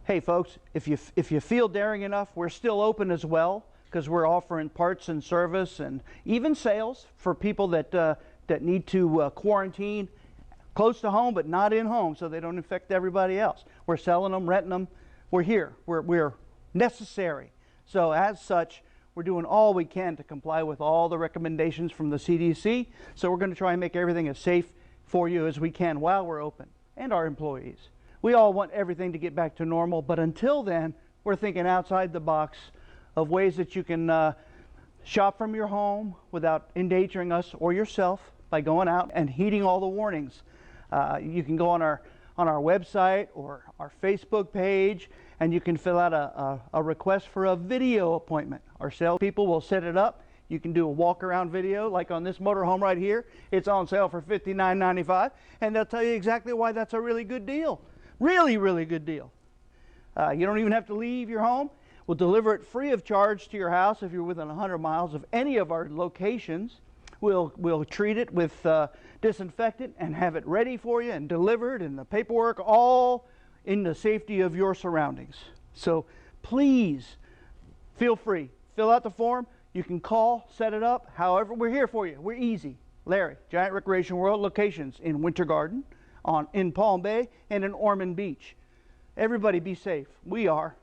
Hey folks, if you feel daring enough, we're still open as well, because we're offering parts and service and even sales for people that need to quarantine close to home but not in home so they don't infect everybody else. We're selling them, renting them. We're here. We're necessary. So as such, we're doing all we can to comply with all the recommendations from the CDC. So we're going to try and make everything as safe for you as we can while we're open, and our employees. We all want everything to get back to normal, but until then, we're thinking outside the box of ways that you can shop from your home without endangering us or yourself by going out and heeding all the warnings. You can go on our website or our Facebook page, and you can fill out a request for a video appointment. Our salespeople will set it up. You can do a walk-around video, like on this motorhome right here. It's on sale for $59.95, and they'll tell you exactly why that's a really good deal. Really, really good deal. You don't even have to leave your home. We'll deliver it free of charge to your house if you're within 100 miles of any of our locations. We'll treat it with disinfectant and have it ready for you and delivered, and the paperwork all in the safety of your surroundings. So please feel free. Fill out the form. You can call, set it up. However, we're here for you. We're easy. Larry, Giant Recreation World, locations in Winter Garden, in Palm Bay, and in Ormond Beach. Everybody be safe. We are.